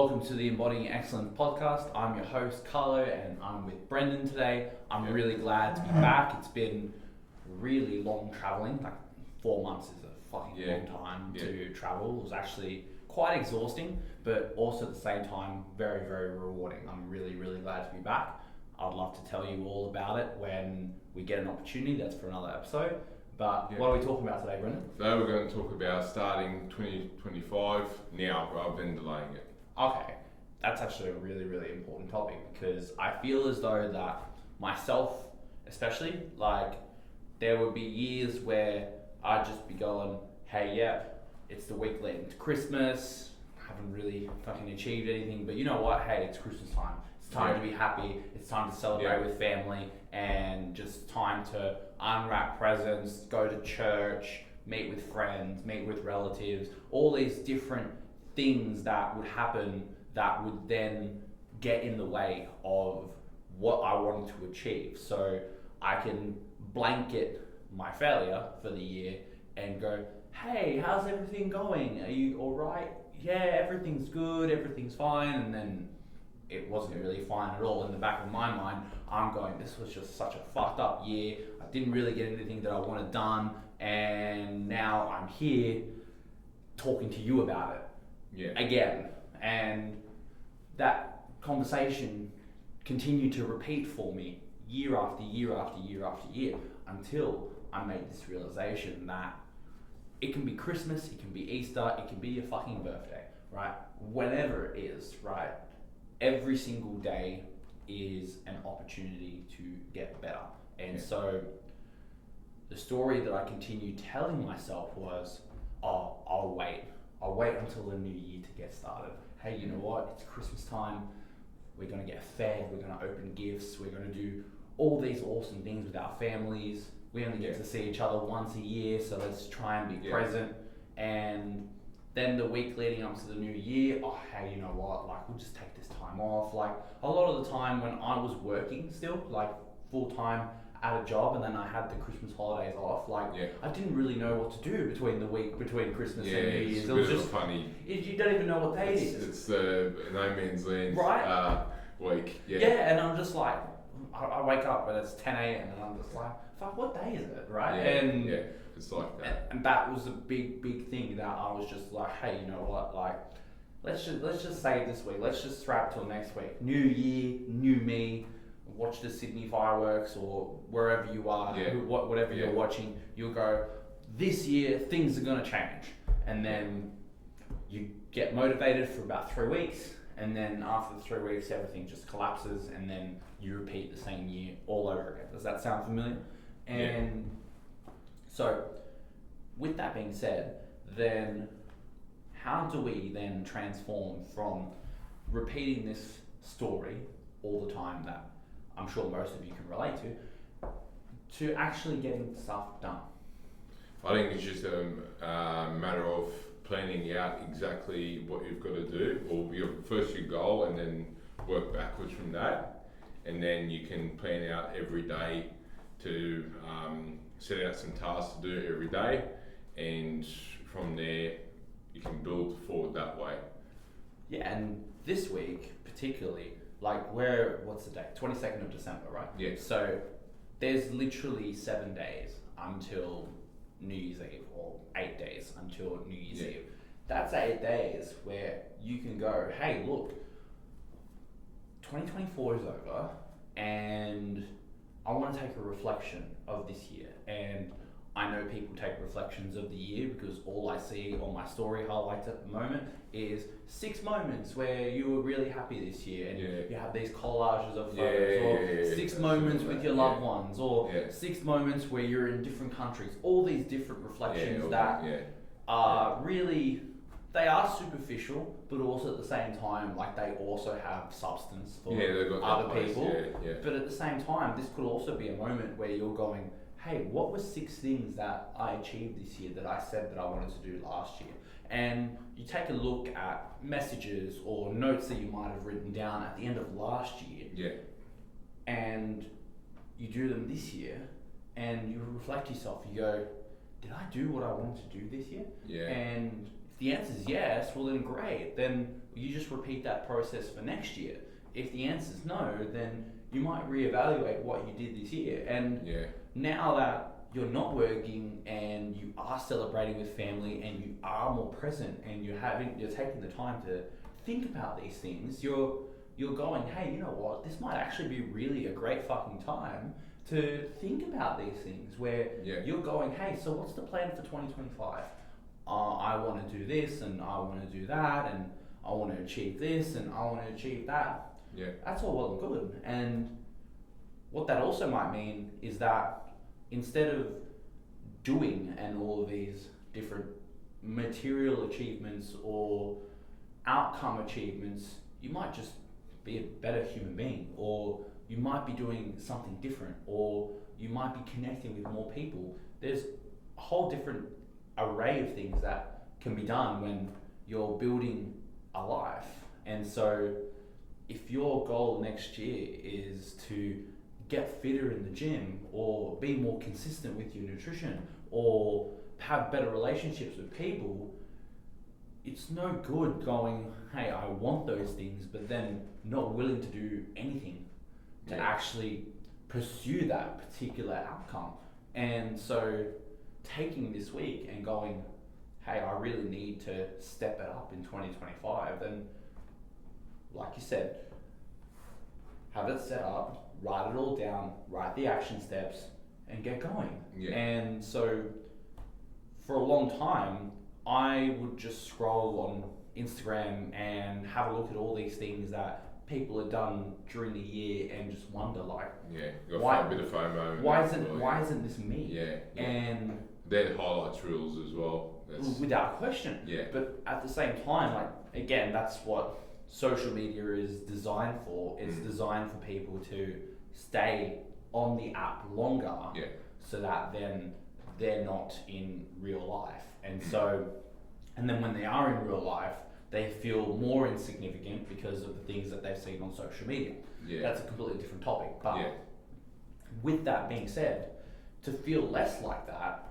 Welcome to the Embodying Excellence Podcast. I'm your host, Carlo, and I'm with Brendan today. I'm really glad to be back. It's been really long traveling, like 4 months is a fucking long time to travel. It was actually quite exhausting, but also at the same time, very, very rewarding. I'm really, really glad to be back. I'd love to tell you all about it when we get an opportunity. That's for another episode. But what are we talking about today, Brendan? Today we're going to talk about starting 2025 now rather than delaying it. Okay, that's actually a really, really important topic because I feel as though that myself, especially, like there would be years where I'd just be going, hey, yeah, it's the week leading to Christmas, haven't really fucking achieved anything, but you know what, hey, it's Christmas time. It's time to be happy, it's time to celebrate with family, and just time to unwrap presents, go to church, meet with friends, meet with relatives, all these different things that would happen that would then get in the way of what I wanted to achieve. So I can blanket my failure for the year and go, hey, how's everything going? Are you all right? Yeah, everything's good, everything's fine. And then it wasn't really fine at all. In the back of my mind, I'm going, this was just such a fucked up year. I didn't really get anything that I wanted done. And now I'm here talking to you about it. Again, and that conversation continued to repeat for me year after year after year after year until I made this realization that it can be Christmas, it can be Easter, it can be your fucking birthday, right? Whenever it is, right? Every single day is an opportunity to get better. And so the story that I continued telling myself was, oh, I'll wait until the new year to get started. Hey, you know what? It's Christmas time. We're going to get fed. We're going to open gifts. We're going to do all these awesome things with our families. We only get to see each other once a year, so let's try and be present. And then the week leading up to the new year, oh, hey, you know what? Like, we'll just take this time off. Like, a lot of the time when I was working still, like full time at a job, and then I had the Christmas holidays off. Like, I didn't really know what to do between the week between Christmas and New Year's. It was just funny. You don't even know what day it is. It's the no man's land week. And I'm just like, I wake up and it's 10 a.m. and I'm just like, fuck, what day is it, right? It's like that. And that was a big thing that I was just like, hey, you know what? Like, let's just say it this week. Let's just scrap till next week. New year, new me. Watch the Sydney fireworks or wherever you are, whatever you're watching, you'll go, this year things are going to change. And then you get motivated for about 3 weeks, and then after the 3 weeks everything just collapses, and then you repeat the same year all over again. Does that sound familiar? And so with that being said, then how do we then transform from repeating this story all the time that I'm sure most of you can relate to actually getting stuff done? I think it's just a matter of planning out exactly what you've got to do, or your goal, and then work backwards from that. And then you can plan out every day to set out some tasks to do every day, and from there you can build forward that way. Yeah, and this week particularly, like what's the date? 22nd of December, right? Yeah. So there's literally 7 days until New Year's Eve, or 8 days until New Year's Eve. That's 8 days where you can go, hey, look, 2024 is over and I want to take a reflection of this year. And I know people take reflections of the year because all I see on my story highlights at the moment is 6 moments where you were really happy this year, and you have these collages of photos, or 6 moments with your loved ones, or 6 moments where you're in different countries. All these different reflections that are really, they are superficial, but also at the same time, like they also have substance for other people. But at the same time, this could also be a moment where you're going, hey, what were 6 things that I achieved this year that I said that I wanted to do last year? And you take a look at messages or notes that you might have written down at the end of last year, and you do them this year, and you reflect yourself. You go, did I do what I wanted to do this year? And If the answer is yes, well then great. Then you just repeat that process for next year. If the answer is no, then you might reevaluate what you did this year. And now that you're not working and you are celebrating with family and you are more present and you're taking the time to think about these things, you're going, hey, you know what? This might actually be really a great fucking time to think about these things where you're going, hey, so what's the plan for 2025? I want to do this and I want to do that and I want to achieve this and I want to achieve that. Yeah. That's all well and good. And what that also might mean is that instead of doing and all of these different material achievements or outcome achievements, you might just be a better human being, or you might be doing something different, or you might be connecting with more people. There's a whole different array of things that can be done when you're building a life. And so if your goal next year is to get fitter in the gym or be more consistent with your nutrition or have better relationships with people, it's no good going, hey, I want those things, but then not willing to do anything to actually pursue that particular outcome. And so taking this week and going, hey, I really need to step it up in 2025, then like you said, have it set up, write it all down, write the action steps, and get going. And so for a long time, I would just scroll on Instagram and have a look at all these things that people had done during the year and just wonder, like, you got a bit of FOMO. Why isn't this me? And then highlights reels as well. Without question. But at the same time, like, again, that's what social media is designed for. It's designed for people to stay on the app longer, so that then they're not in real life. And so, and then when they are in real life, they feel more insignificant because of the things that they've seen on social media. That's a completely different topic. But with that being said, to feel less like that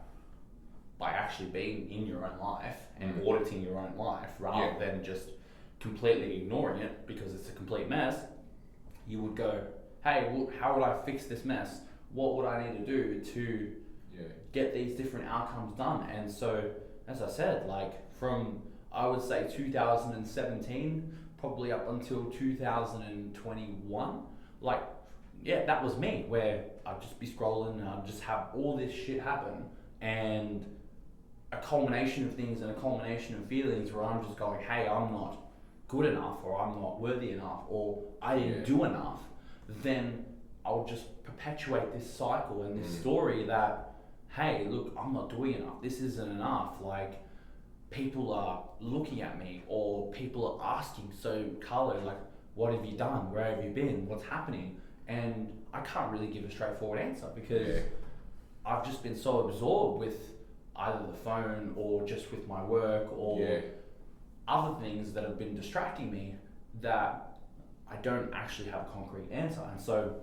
by actually being in your own life and auditing your own life rather than just completely ignoring it because it's a complete mess, you would go, hey, well, how would I fix this mess? What would I need to do to get these different outcomes done? And so, as I said, like from, I would say 2017, probably up until 2021, like, that was me, where I'd just be scrolling and I'd just have all this shit happen, and a culmination of things and a culmination of feelings where I'm just going, hey, I'm not good enough, or I'm not worthy enough, or I didn't do enough. Then I'll just perpetuate this cycle and this story that, hey, look, I'm not doing enough. This isn't enough. Like, people are looking at me, or people are asking, so Carlo, like, what have you done? Where have you been? What's happening? And I can't really give a straightforward answer because I've just been so absorbed with either the phone or just with my work or other things that have been distracting me that I don't actually have a concrete answer. And so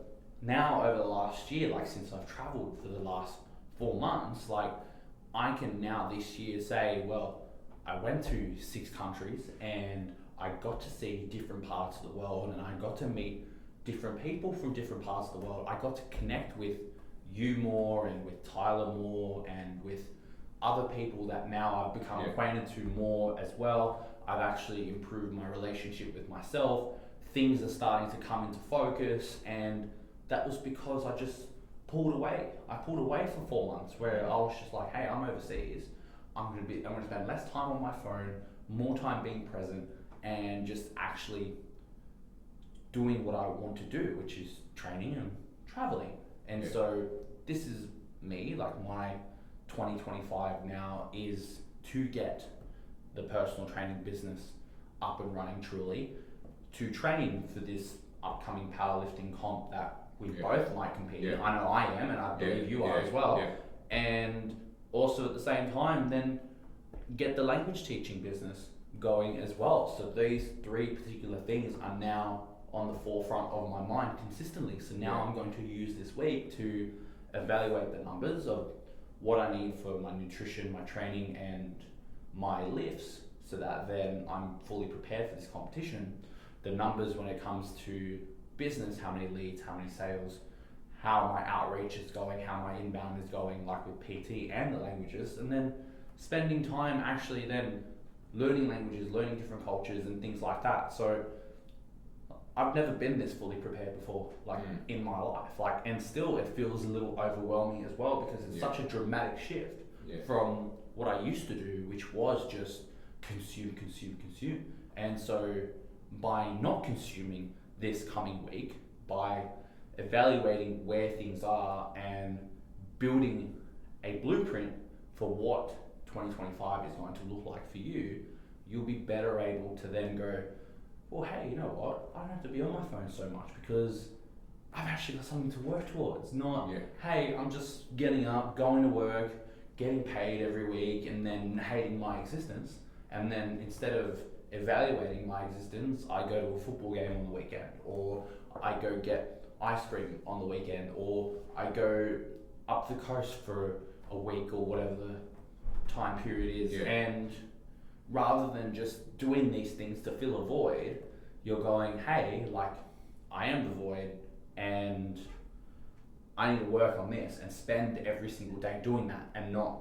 now over the last year, like since I've traveled for the last 4 months, like I can now this year say, well, I went to 6 countries and I got to see different parts of the world, and I got to meet different people from different parts of the world. I got to connect with you more and with Tyler more and with other people that now I've become acquainted to more as well. I've actually improved my relationship with myself. Things are starting to come into focus, and that was because I just pulled away. I pulled away for 4 months where I was just like, hey, I'm overseas. I'm gonna spend less time on my phone, more time being present, and just actually doing what I want to do, which is training and traveling. And so this is me, like my 2025 now is to get the personal training business up and running truly, to train for this upcoming powerlifting comp that we both might compete in. I know I am, and I believe you are as well. And also at the same time, then get the language teaching business going as well. So these 3 particular things are now on the forefront of my mind consistently. So now I'm going to use this week to evaluate the numbers of what I need for my nutrition, my training, and my lifts, so that then I'm fully prepared for this competition. The numbers when it comes to business, how many leads, how many sales, how my outreach is going, how my inbound is going, like with PT and the languages, and then spending time actually then learning languages, learning different cultures and things like that. So I've never been this fully prepared before, in my life, and still it feels a little overwhelming as well, because it's such a dramatic shift from what I used to do, which was just consume. And so by not consuming this coming week, by evaluating where things are and building a blueprint for what 2025 is going to look like for you, you'll be better able to then go, well, hey, you know what? I don't have to be on my phone so much because I've actually got something to work towards. Not, hey, I'm just getting up, going to work, getting paid every week, and then hating my existence. And then instead of evaluating my existence, I go to a football game on the weekend, or I go get ice cream on the weekend, or I go up the coast for a week or whatever the time period is. And rather than just doing these things to fill a void, you're going, hey, I am the void and I need to work on this and spend every single day doing that, and not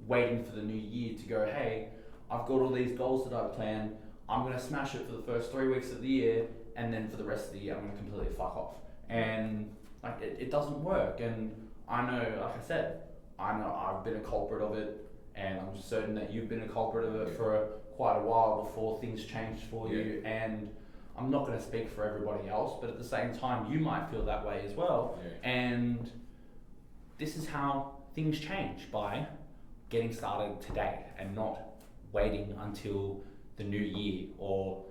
waiting for the new year to go, hey, I've got all these goals that I've planned, I'm going to smash it for the first 3 weeks of the year, and then for the rest of the year I'm going to completely fuck off. And it doesn't work. And I know, like I said, I know I've been a culprit of it, and I'm certain that you've been a culprit of it for quite a while before things changed for you. And I'm not going to speak for everybody else, but at the same time, you might feel that way as well. And this is how things change, by getting started today and not waiting until the new year, or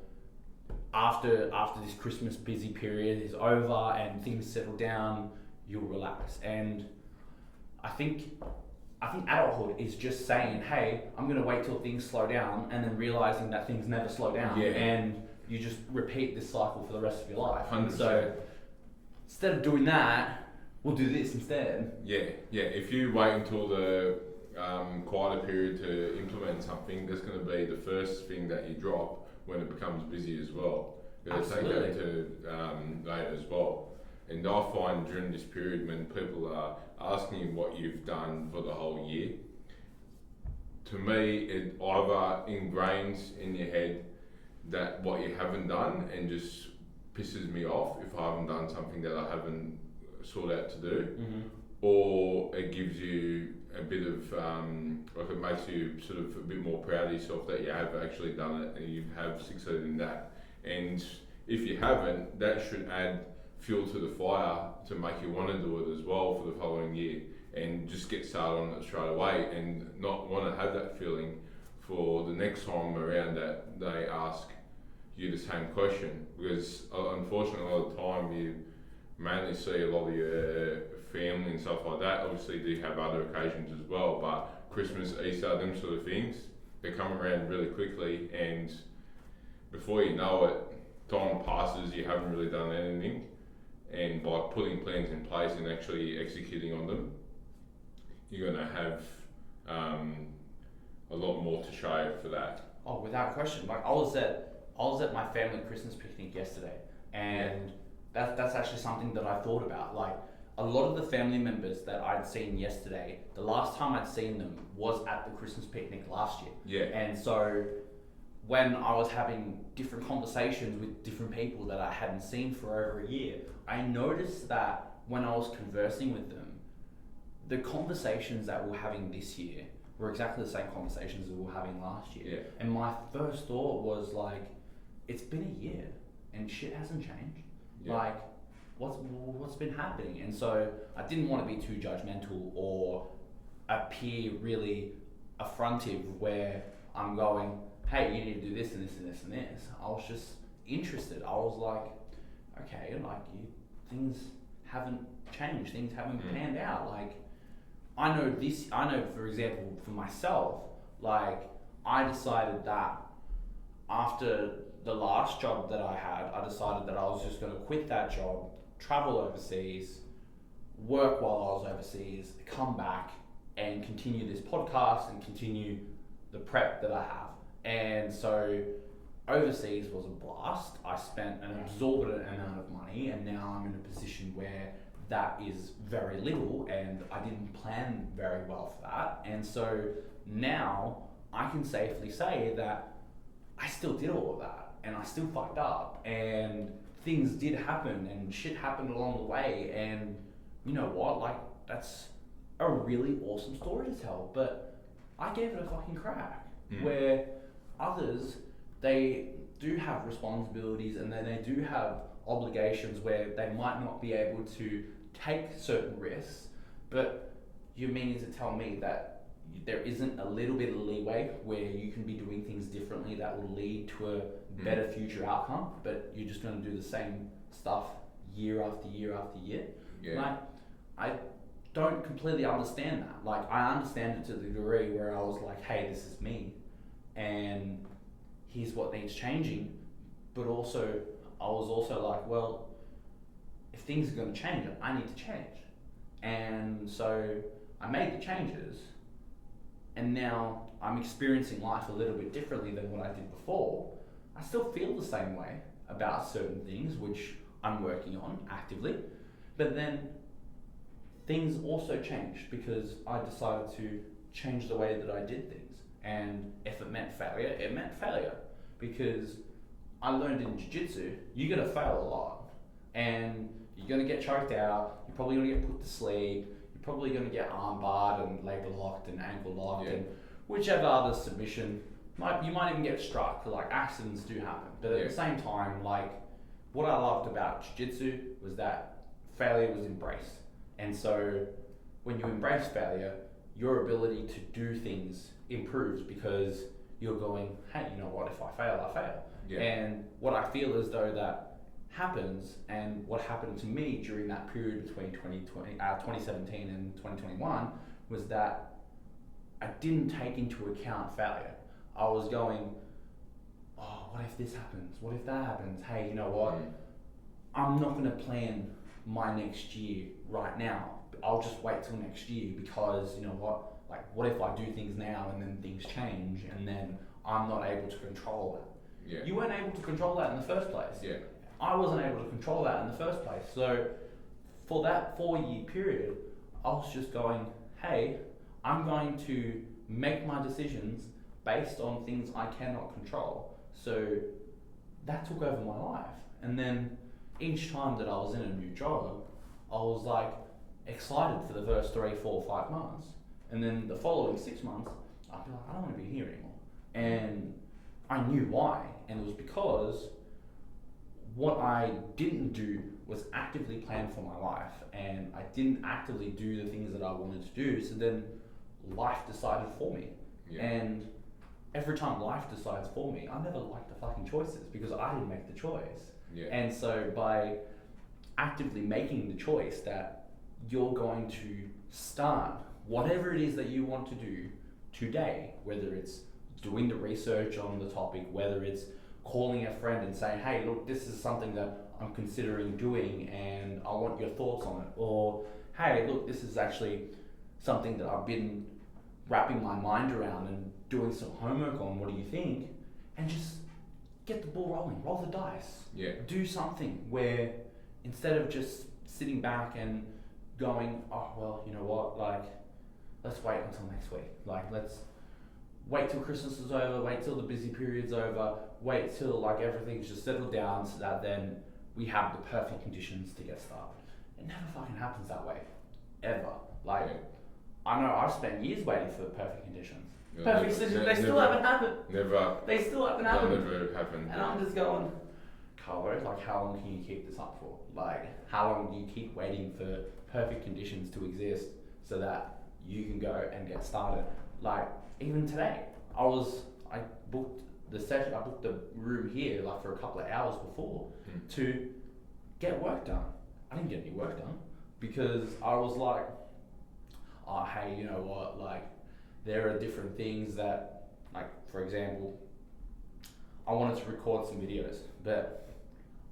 after this Christmas busy period is over and things settle down, you'll relax. And I think adulthood is just saying, hey, I'm going to wait till things slow down, and then realizing that things never slow down. And you just repeat this cycle for the rest of your life. 100%. So instead of doing that, we'll do this instead. If you wait until the quieter period to implement something, that's going to be the first thing that you drop when it becomes busy as well. You'll take that into later as well. And I find during this period, when people are asking you what you've done for the whole year, to me it either ingrains in your head that what you haven't done, and just pisses me off if I haven't done something that I haven't sought out to do, or it gives you a bit of it makes you sort of a bit more proud of yourself that you have actually done it and you have succeeded in that. And if you haven't, that should add fuel to the fire to make you want to do it as well for the following year, and just get started on it straight away, and not want to have that feeling for the next time around that they ask you the same question. Because unfortunately, a lot of the time you mainly see a lot of your family and stuff like that. Obviously do have other occasions as well, but Christmas, Easter, them sort of things, they come around really quickly, and before you know it, time passes, you haven't really done anything. And by putting plans in place and actually executing on them, you're going to have a lot more to show for that. Oh, without question. I was at my family Christmas picnic yesterday, and that's actually something that I thought about. A lot of the family members that I'd seen yesterday, the last time I'd seen them was at the Christmas picnic last year. And so when I was having different conversations with different people that I hadn't seen for over a year, I noticed that when I was conversing with them, the conversations that we were having this year were exactly the same conversations that we were having last year. And my first thought was it's been a year and shit hasn't changed. What's been happening? And so I didn't want to be too judgmental or appear really affrontive where I'm going, hey, you need to do this and this and this and this. I was just interested. I was like, okay, things haven't changed. Things haven't panned out. I know for example, for myself, I decided that after the last job that I had, I decided that I was just going to quit that job, travel overseas, work while I was overseas, come back and continue this podcast and continue the prep that I have. And so overseas was a blast. I spent an exorbitant amount of money, and now I'm in a position where that is very little, and I didn't plan very well for that. And so now I can safely say that I still did all of that, and I still fucked up, and things did happen, and shit happened along the way, and you know what, like, that's a really awesome story to tell, but I gave it a fucking crack. Where others, they do have responsibilities, and then they do have obligations where they might not be able to take certain risks, but you meaning to tell me that there isn't a little bit of leeway where you can be doing things differently that will lead to a better future outcome, but you're just going to do the same stuff year after year after year? Like, I don't completely understand that. Like, I understand it to the degree where I was like, hey, this is me, and here's what needs changing, but also I was also like, well, if things are going to change, I need to change. And so I made the changes, and now I'm experiencing life a little bit differently than what I did before. I still feel the same way about certain things, which I'm working on actively, but then things also changed because I decided to change the way that I did things. And if it meant failure, it meant failure, because I learned in jiu-jitsu, you're gonna fail a lot, and you're gonna get choked out, you're probably gonna get put to sleep, you're probably gonna get arm barred and labor locked and ankle locked and whichever other submission, you might even get struck. Like, accidents do happen, but at the same time, like, what I loved about jiu-jitsu was that failure was embraced. And so when you embrace failure, your ability to do things improves, because you're going, hey, you know what, if I fail, I fail. And what I feel as though that happens, and what happened to me during that period between 2017 and 2021, was that I didn't take into account failure. I was going, oh, what if this happens? What if that happens? Hey, you know what? I'm not going to plan my next year right now. I'll just wait till next year, because you know what? Like, what if I do things now and then things change and then I'm not able to control that? You weren't able to control that in the first place. I wasn't able to control that in the first place. So for that 4-year period, I was just going, hey, I'm going to make my decisions based on things I cannot control. So that took over my life. And then each time that I was in a new job, I was like excited for the first 3, 4, 5 months. And then the following 6 months, I'd be like, I don't want to be here anymore. And I knew why. And it was because what I didn't do was actively plan for my life, and I didn't actively do the things that I wanted to do. So then life decided for me. And every time life decides for me, I never like the fucking choices, because I didn't make the choice. And so by actively making the choice that you're going to start whatever it is that you want to do today, whether it's doing the research on the topic, whether it's calling a friend and saying, hey, look, this is something that I'm considering doing and I want your thoughts on it, or hey, look, this is actually something that I've been wrapping my mind around and doing some homework on, what do you think? And just get the ball rolling, roll the dice. Do something where instead of just sitting back and going, oh, well, you know what, like, let's wait until next week. Like, let's wait till Christmas is over, wait till the busy period's over, wait till like everything's just settled down so that then we have the perfect conditions to get started. It never fucking happens that way, ever. Like, I know I've spent years waiting for perfect conditions. Perfect conditions, they still haven't happened. They still haven't happened. Never happened. And I'm just going, Carlo, like, how long can you keep this up for? Like, how long do you keep waiting for perfect conditions to exist so that you can go and get started? Like, even today, I booked the session, I booked the room here like for a couple of hours before to get work done. I didn't get any work done because I was like, oh, hey, you know what, like, there are different things that, like, for example, I wanted to record some videos, but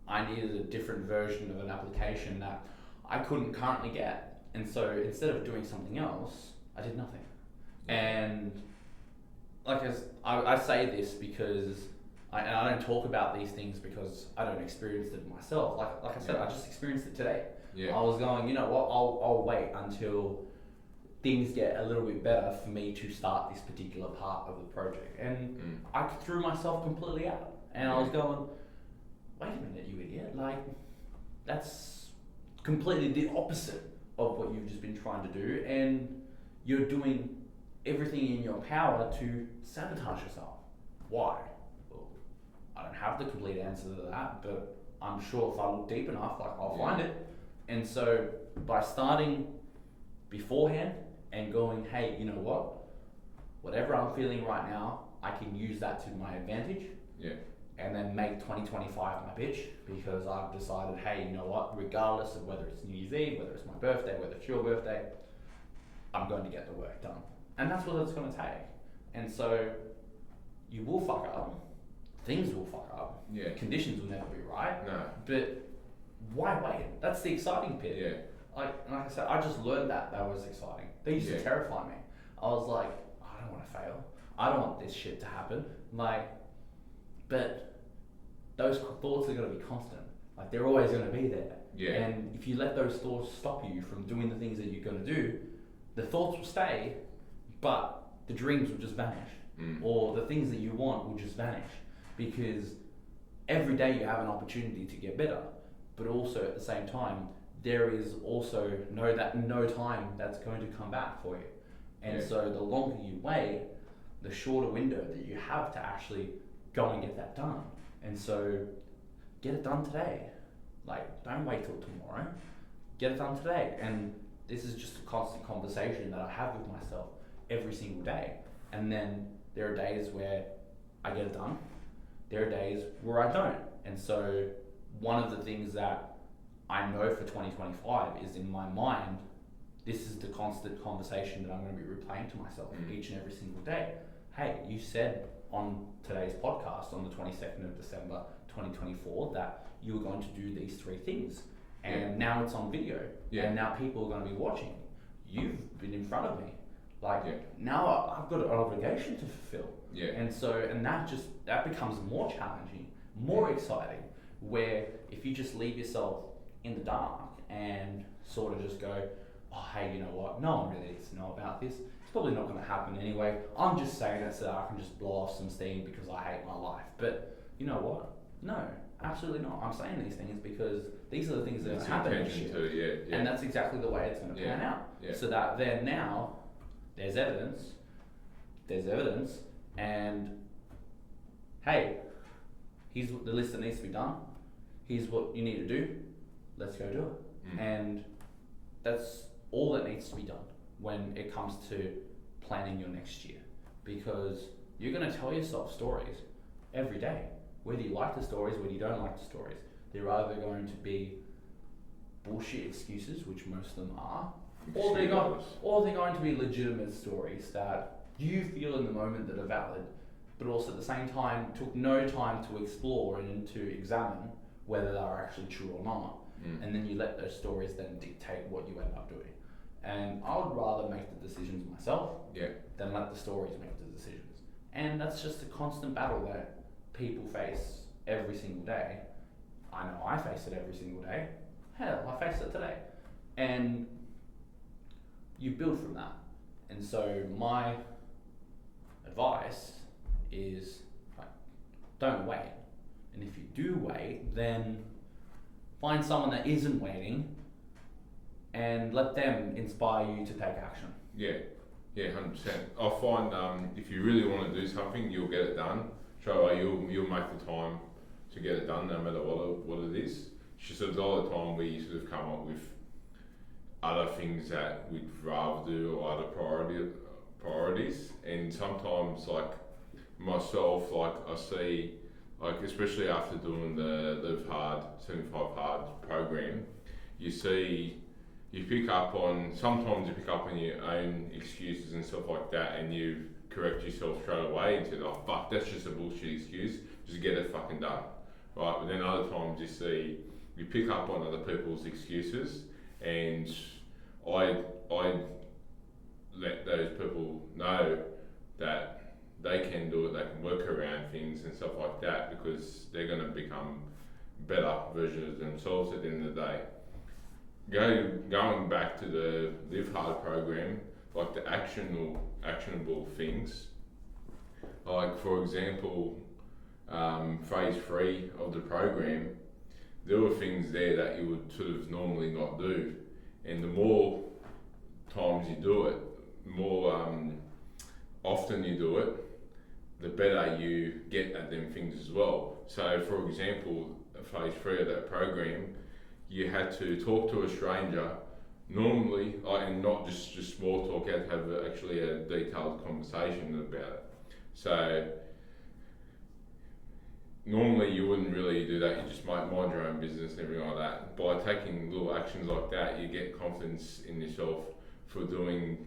I needed a different version of an application that I couldn't currently get. And so instead of doing something else, I did nothing. And I say this because I don't talk about these things because I don't experience it myself. Like I said, I just experienced it today. Yeah. I was going, you know what, I'll wait until things get a little bit better for me to start this particular part of the project. And I threw myself completely out. And I was going, wait a minute, you idiot. Like, that's completely the opposite of what you've just been trying to do. And you're doing everything in your power to sabotage yourself. Why? Well, I don't have the complete answer to that, but I'm sure if I look deep enough, like, I'll find it. And so by starting beforehand and going, hey, you know what? Whatever I'm feeling right now, I can use that to my advantage. Yeah. And then make 2025 my bitch, because I've decided, hey, you know what? Regardless of whether it's New Year's Eve, whether it's my birthday, whether it's your birthday, I'm going to get the work done. And that's what it's going to take. And so you will fuck up. Things will fuck up. Yeah. Conditions will never be right. No. But why wait? That's the exciting bit. Yeah. Like I said, I just learned that was exciting. They used to terrify me. I was like, I don't want to fail. I don't want this shit to happen. Like, but those thoughts are going to be constant. Like, they're always going to be there. Yeah. And if you let those thoughts stop you from doing the things that you're going to do, the thoughts will stay, but the dreams will just vanish. Or the things that you want will just vanish. Because every day you have an opportunity to get better, but also at the same time, there is also no time that's going to come back for you. And so the longer you wait, the shorter window that you have to actually go and get that done. And so get it done today. Like, don't wait till tomorrow. Get it done today. And this is just a constant conversation that I have with myself every single day. And then there are days where I get it done. There are days where I don't. And so one of the things that I know for 2025 is, in my mind, this is the constant conversation that I'm going to be replaying to myself each and every single day. Hey, you said on today's podcast on the 22nd of December 2024 that you were going to do these 3 things. And now it's on video. And now people are going to be watching. You've been in front of me. Like, now I've got an obligation to fulfill. And so, and that becomes more challenging, more exciting, where if you just leave yourself in the dark and sort of just go, oh, hey, you know what? No one really needs to know about this. It's probably not going to happen anyway. I'm just saying it so that I can just blow off some steam because I hate my life. But you know what? No, absolutely not. I'm saying these things because these are the things that are going to happen this year. And that's exactly the way it's going to pan out. So that then now, there's evidence, and hey, here's the list that needs to be done. Here's what you need to do. Let's go do it. And that's all that needs to be done when it comes to planning your next year, because you're going to tell yourself stories every day, whether you like the stories, whether you don't like the stories. They're either going to be bullshit excuses, which most of them are, or they're going to be legitimate stories that you feel in the moment that are valid, but also at the same time took no time to explore and to examine whether they are actually true or not. And then you let those stories then dictate what you end up doing. And I would rather make the decisions myself than let the stories make the decisions. And that's just a constant battle that people face every single day. I know I face it every single day. Hell, I face it today. And you build from that. And so my advice is, like, don't wait. And if you do wait, then find someone that isn't waiting and let them inspire you to take action. Yeah, 100%. I find if you really want to do something, you'll get it done. Straight away, you'll make the time to get it done, no matter what it is. It's just a lot of time where you sort of come up with other things that we'd rather do, or other priorities. And sometimes, like myself, like I see, like especially after doing the Live Hard 75 Hard program, you pick up on your own excuses and stuff like that, and you correct yourself straight away and say, oh fuck, that's just a bullshit excuse, just get it fucking done, right? But then other times you pick up on other people's excuses, and I let those people know that they can do it, they can work around things and stuff like that, because they're going to become better versions of themselves at the end of the day. Going back to the Live Hard program, like the actionable things, like for example, phase 3 of the program, there were things there that you would sort of normally not do, and the more times you do it, the more often you do it, the better you get at them things as well. So for example, phase 3 of that program, you had to talk to a stranger normally, and not just small talk, you had to have actually a detailed conversation about it. So normally you wouldn't really do that, you just might mind your own business and everything like that. By taking little actions like that, you get confidence in yourself for doing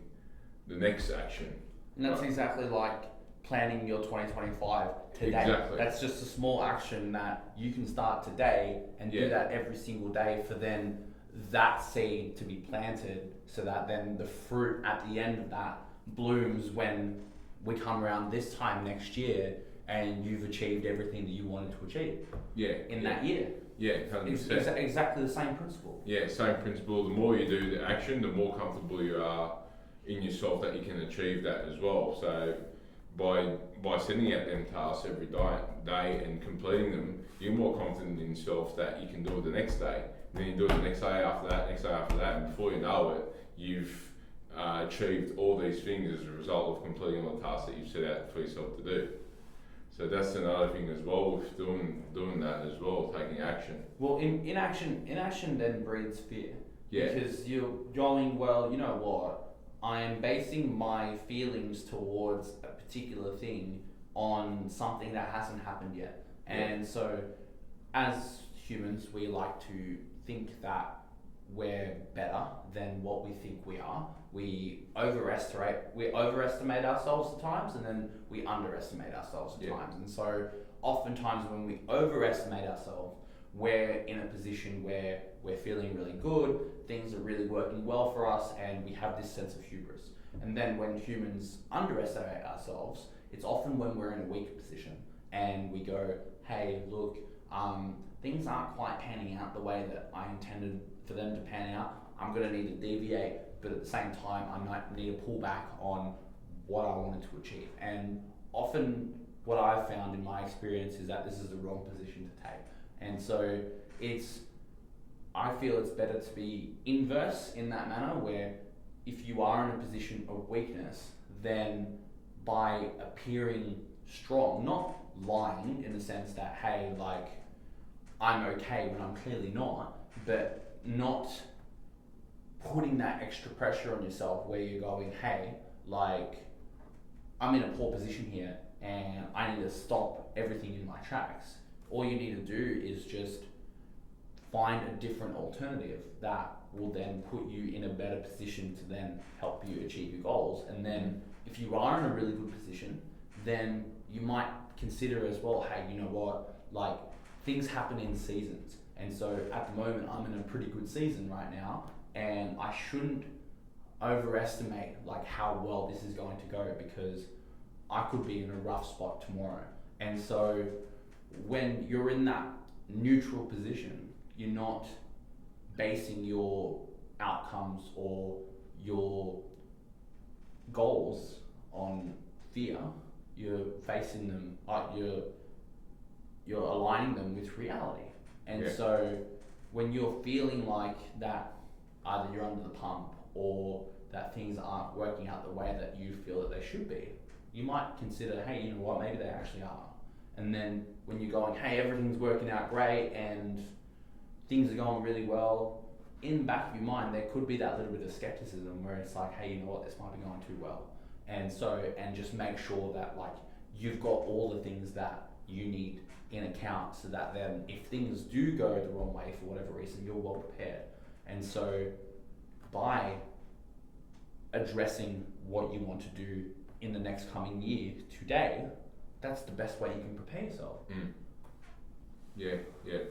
the next action. And that's exactly like planning your 2025 today. Exactly. That's just a small action that you can start today and do that every single day, for then that seed to be planted, so that then the fruit at the end of that blooms when we come around this time next year and you've achieved everything that you wanted to achieve in that year. Yeah, 100%. It's exactly the same principle. Yeah, same principle. The more you do the action, the more comfortable you are in yourself that you can achieve that as well. So by setting out them tasks every day and completing them, you're more confident in yourself that you can do it the next day. And then you do it the next day after that, next day after that, and before you know it, you've achieved all these things as a result of completing all the tasks that you've set out for yourself to do. So that's another thing as well with doing that as well, taking action. Well, inaction then breeds fear. Yeah. Because you're going, well, you know what? I am basing my feelings towards a particular thing on something that hasn't happened yet. And so as humans, we like to think that we're better than what we think we are. We overestimate ourselves at times, and then we underestimate ourselves at times. And so oftentimes when we overestimate ourselves, we're in a position where we're feeling really good, things are really working well for us, and we have this sense of hubris. And then when humans underestimate ourselves, it's often when we're in a weak position and we go, hey, look, things aren't quite panning out the way that I intended for them to pan out. I'm going to need to deviate, but at the same time, I might need to pull back on what I wanted to achieve. And often what I've found in my experience is that this is the wrong position to take. And so I feel it's better to be inverse in that manner, where if you are in a position of weakness, then by appearing strong, not lying in the sense that, hey, like, I'm okay when I'm clearly not, but not putting that extra pressure on yourself where you're going, hey, like, I'm in a poor position here and I need to stop everything in my tracks. All you need to do is just find a different alternative that will then put you in a better position to then help you achieve your goals. And then if you are in a really good position, then you might consider as well, hey, you know what, like, things happen in seasons. And so at the moment, I'm in a pretty good season right now, and I shouldn't overestimate like how well this is going to go, because I could be in a rough spot tomorrow. And so when you're in that neutral position, you're not basing your outcomes or your goals on fear. You're facing them, you're aligning them with reality. And so when you're feeling like that either you're under the pump or that things aren't working out the way that you feel that they should be, you might consider, hey, you know what, maybe they actually are. And then when you're going, hey, everything's working out great and things are going really well, in the back of your mind, there could be that little bit of skepticism where it's like, hey, you know what, this might be going too well. And so, and just make sure that like you've got all the things that you need in account, so that then if things do go the wrong way for whatever reason, you're well prepared. And so by addressing what you want to do in the next coming year today, that's the best way you can prepare yourself. Yeah,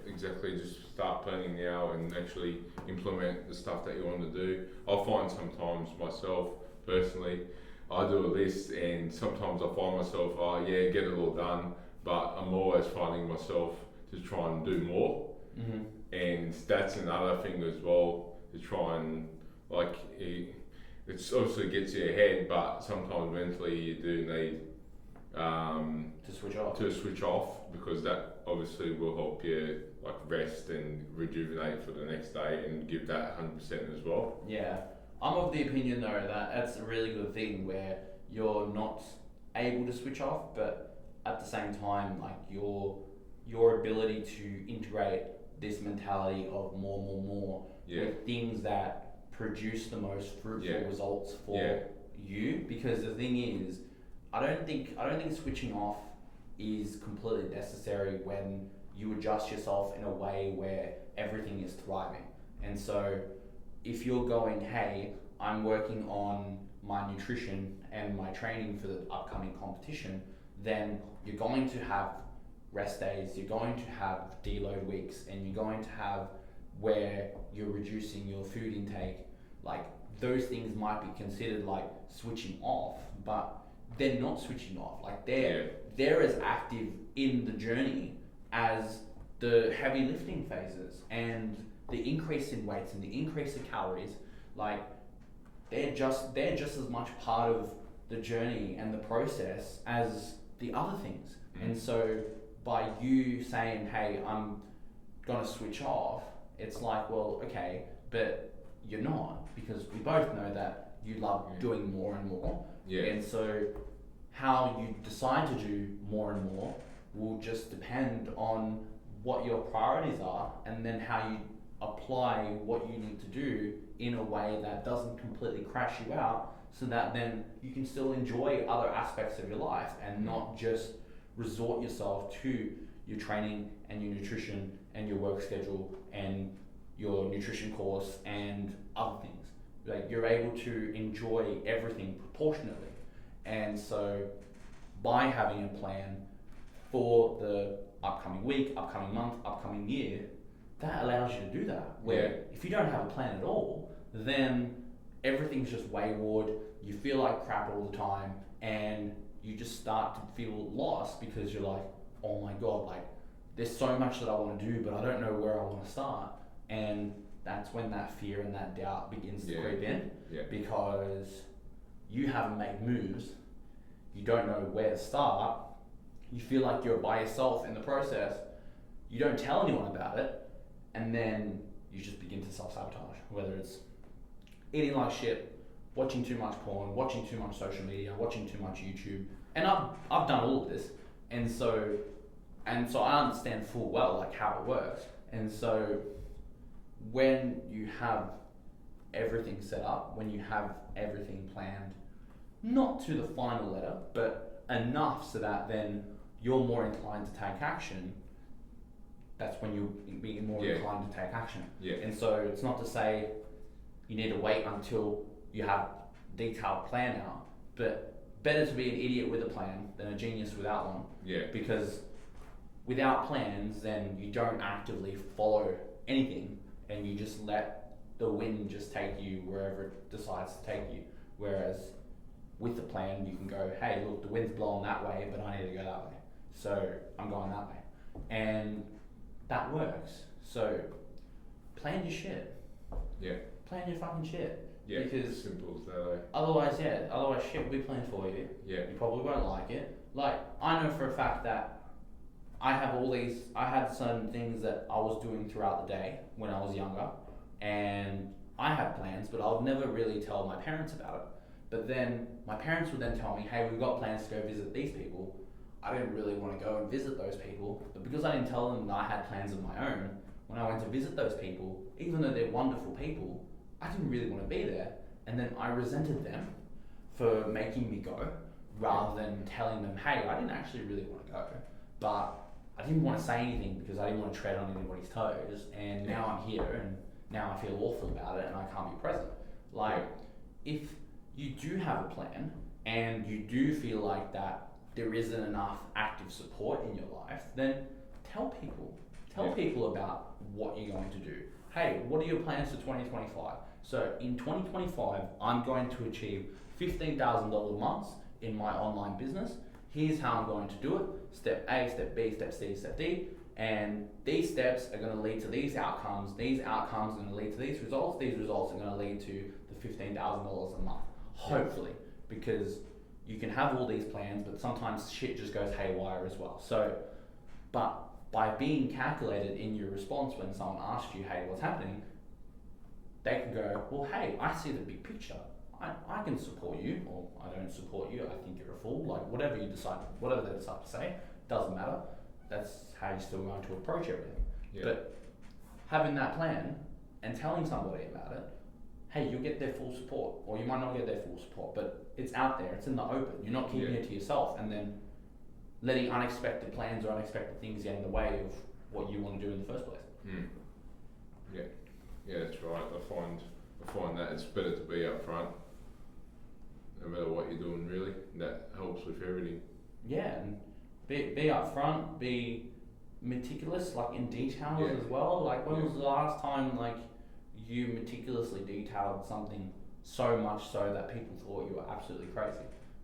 exactly. Just start planning now and actually implement the stuff that you want to do. I find sometimes myself personally, I do a list, and sometimes I find myself, oh yeah, get it all done, but I'm always finding myself to try and do more. Mm-hmm. And that's another thing as well, to try and, like, it's obviously gets you ahead, but sometimes mentally you do need to switch off, because that obviously will help you like rest and rejuvenate for the next day and give that 100% as well. Yeah, I'm of the opinion though that that's a really good thing where you're not able to switch off, but at the same time, like your ability to integrate this mentality of more with things that produce the most fruitful results for you. Because the thing is, I don't think switching off is completely necessary when you adjust yourself in a way where everything is thriving. And so if you're going, hey, I'm working on my nutrition and my training for the upcoming competition, then you're going to have rest days, you're going to have deload weeks, and you're going to have where you're reducing your food intake. Like, those things might be considered like switching off, but they're not switching off. Like, they're as active in the journey as the heavy lifting phases and the increase in weights and the increase in calories. Like, they're just as much part of the journey and the process as the other things. And so by you saying, hey, I'm gonna switch off, it's like, well, okay, but you're not, because we both know that you love doing more and more. And so how you decide to do more and more will just depend on what your priorities are, and then how you apply what you need to do in a way that doesn't completely crash you out, so that then you can still enjoy other aspects of your life and not just resort yourself to your training and your nutrition and your work schedule and your nutrition course and other things. Like, you're able to enjoy everything proportionately. And so by having a plan for the upcoming week, upcoming month, upcoming year, that allows you to do that. Where if you don't have a plan at all, then everything's just wayward, you feel like crap all the time, and you just start to feel lost because you're like, oh my God, like, there's so much that I want to do, but I don't know where I want to start. And that's when that fear and that doubt begins to creep in, because you haven't made moves, you don't know where to start, you feel like you're by yourself in the process, you don't tell anyone about it, and then you just begin to self-sabotage, whether it's eating like shit, watching too much porn, watching too much social media, watching too much YouTube. And I've done all of this, and so I understand full well like how it works. And so when you have everything set up, when you have everything planned, not to the final letter, but enough so that then you're more inclined to take action, that's when you'll be more inclined to take action. And so it's not to say you need to wait until you have a detailed plan out, but better to be an idiot with a plan than a genius without one. Because without plans, then you don't actively follow anything, and you just let the wind just take you wherever it decides to take you. Whereas with the plan, you can go, hey, look, the wind's blowing that way, but I need to go that way, so I'm going that way. And that works. So plan your shit. Plan your fucking shit. Because simple as that. Otherwise shit will be planned for you. You probably won't like it. Like, I know for a fact that I had certain things that I was doing throughout the day when I was younger, and I had plans, but I would never really tell my parents about it. But then my parents would then tell me, hey, we've got plans to go visit these people. I didn't really want to go and visit those people, but because I didn't tell them that I had plans of my own, when I went to visit those people, even though they're wonderful people, I didn't really want to be there. And then I resented them for making me go, rather than telling them, hey, I didn't actually really want to go, but I didn't want to say anything because I didn't want to tread on anybody's toes, and now I'm here, and now I feel awful about it, and I can't be present. Like, if you do have a plan, and you do feel like that there isn't enough active support in your life, then tell people. Tell people about what you're going to do. hey, what are your plans for 2025? So in 2025, I'm going to achieve $15,000 months in my online business. Here's how I'm going to do it. Step A, step B, step C, step D. And these steps are going to lead to these outcomes. These outcomes are going to lead to these results. These results are going to lead to the $15,000 a month, hopefully, because you can have all these plans, but sometimes shit just goes haywire as well. So, but by being calculated in your response when someone asks you, hey, what's happening, they can go, well, hey, I see the big picture. I can support you, or I don't support you. I think you're a fool. Like whatever they decide to say, doesn't matter. That's how you're still going to approach everything. Yeah. But having that plan and telling somebody about it, hey, you'll get their full support, or you might not get their full support, but it's out there, it's in the open. You're not keeping it to yourself and then letting unexpected plans or unexpected things get in the way of what you want to do in the first place. Yeah, that's right. I find that it's better to be up front, no matter what you're doing, really. That helps with everything. Yeah, and be up front, be meticulous, like in details as well. Like when was the last time like you meticulously detailed something so much so that people thought you were absolutely crazy,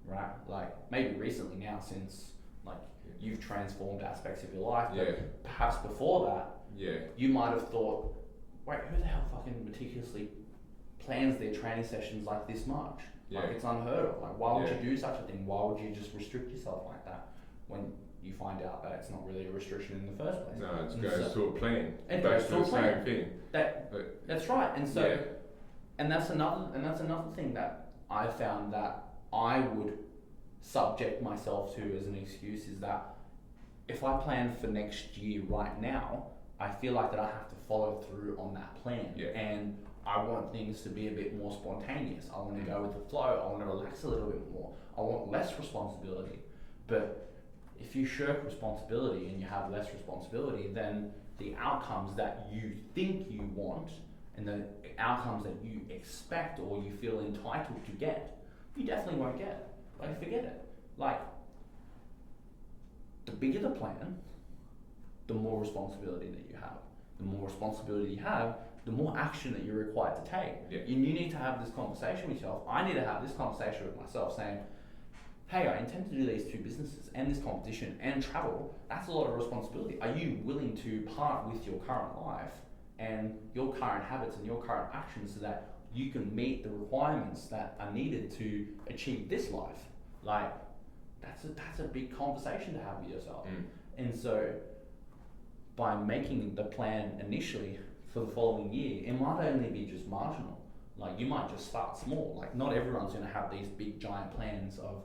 right? Like maybe recently now, since like you've transformed aspects of your life, but perhaps before that, you might have thought, wait, who the hell fucking meticulously plans their training sessions like this much? Like it's unheard of. Like why would you do such a thing? Why would you just restrict yourself like that when you find out that it's not really a restriction in the first place? No, it goes to a plan. It goes to a plan. Same thing. That's right. And so, and that's another thing that I found that I would subject myself to as an excuse is that if I plan for next year right now, I feel like that I have to follow through on that plan. And I want things to be a bit more spontaneous. I want to go with the flow. I want to relax a little bit more. I want less responsibility. But if you shirk responsibility and you have less responsibility, then the outcomes that you think you want and the outcomes that you expect or you feel entitled to get, you definitely won't get. Like, forget it. Like, the bigger the plan, the more responsibility that you have. The more responsibility you have, the more action that you're required to take. You need to have this conversation with yourself. I need to have this conversation with myself saying, hey, I intend to do these two businesses and this competition and travel. That's a lot of responsibility. Are you willing to part with your current life and your current habits and your current actions so that you can meet the requirements that are needed to achieve this life? Like, that's a big conversation to have with yourself. And so by making the plan initially for the following year, it might only be just marginal. Like you might just start small. Like not everyone's going to have these big giant plans of,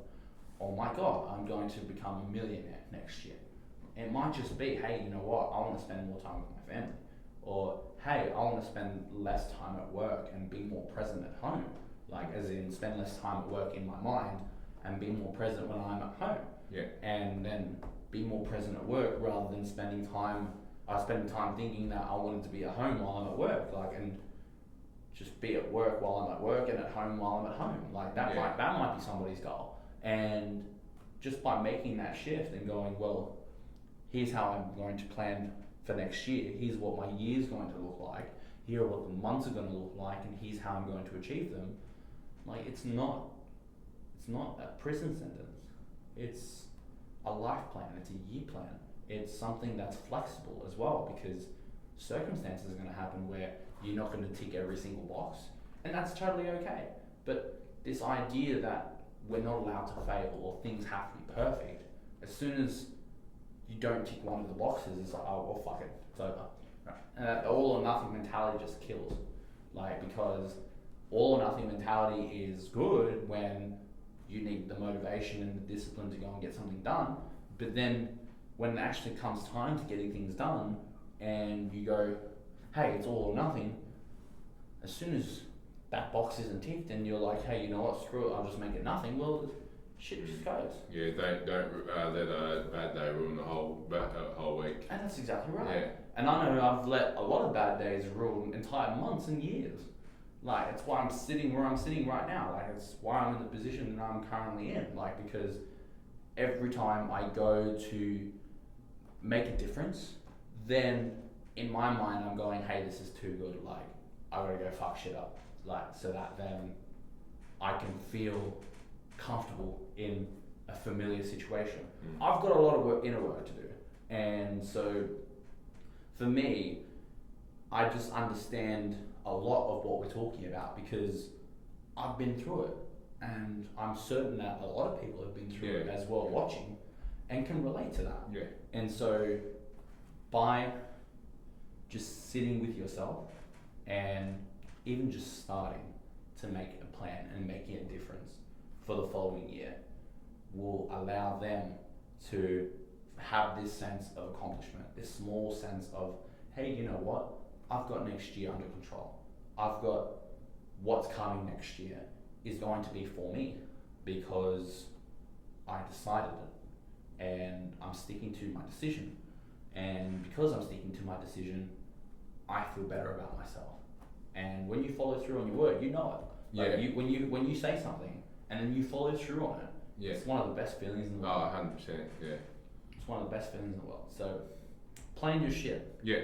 oh my God, I'm going to become a millionaire next year. It might just be, hey, you know what? I want to spend more time with my family. Or, hey, I want to spend less time at work and be more present at home. Like as in spend less time at work in my mind and be more present when I'm at home. And then be more present at work rather than spending time thinking that I wanted to be at home while I'm at work. Like, and just be at work while I'm at work and at home while I'm at home. Like that might be somebody's goal. And just by making that shift and going, well, here's how I'm going to plan for next year. Here's what my year's going to look like. Here are what the months are going to look like, and here's how I'm going to achieve them. Like it's not a prison sentence. It's a life plan. It's a year plan. It's something that's flexible as well because circumstances are going to happen where you're not going to tick every single box, and that's totally okay. But this idea that we're not allowed to fail or things have to be perfect, as soon as you don't tick one of the boxes, it's like, oh, well, fuck it, it's over. Right. And that all or nothing mentality just kills. Like, because all or nothing mentality is good when you need the motivation and the discipline to go and get something done, but then when it actually comes time to getting things done and you go, hey, it's all or nothing, as soon as that box isn't ticked and you're like, hey, you know what, screw it, I'll just make it nothing, well, shit just goes. Yeah, don't let a bad day ruin the whole week. And that's exactly right. And I know I've let a lot of bad days ruin entire months and years. Like, it's why I'm sitting where I'm sitting right now. Like, it's why I'm in the position that I'm currently in. Like, because every time I go to make a difference, then in my mind, I'm going, hey, this is too good. Like, I gotta go fuck shit up. Like, so that then I can feel comfortable in a familiar situation. I've got a lot of inner work to do. And so for me, I just understand a lot of what we're talking about because I've been through it. And I'm certain that a lot of people have been through it as well watching and can relate to that. Yeah. And so by just sitting with yourself and even just starting to make a plan and making a difference for the following year will allow them to have this sense of accomplishment, this small sense of, hey, you know what? I've got next year under control. I've got what's coming next year is going to be for me because I decided it and I'm sticking to my decision. And because I'm sticking to my decision, I feel better about myself. And when you follow through on your word, you know it. Like when you say something and then you follow through on it, it's one of the best feelings in the world. 100%, yeah. It's one of the best feelings in the world. So plan your shit. Yeah.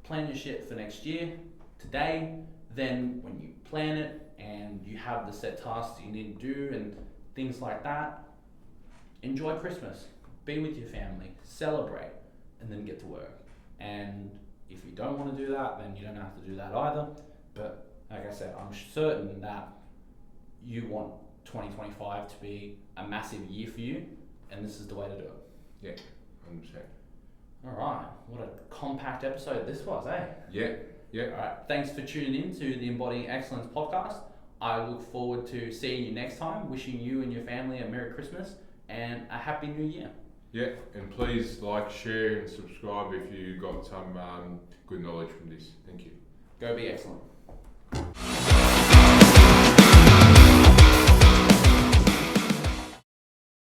Plan your shit for next year, today, then when you plan it and you have the set tasks you need to do and things like that, enjoy Christmas, be with your family, celebrate, and then get to work. And if you don't want to do that, then you don't have to do that either. But like I said, I'm certain that you want 2025 to be a massive year for you, and this is the way to do it. Yeah, 100%. All right, what a compact episode this was, eh? Yeah. All right, thanks for tuning in to the Embodying Excellence Podcast. I look forward to seeing you next time, wishing you and your family a Merry Christmas and a Happy New Year. Yeah, and please like, share and subscribe if you got some good knowledge from this. Thank you. Go be excellent.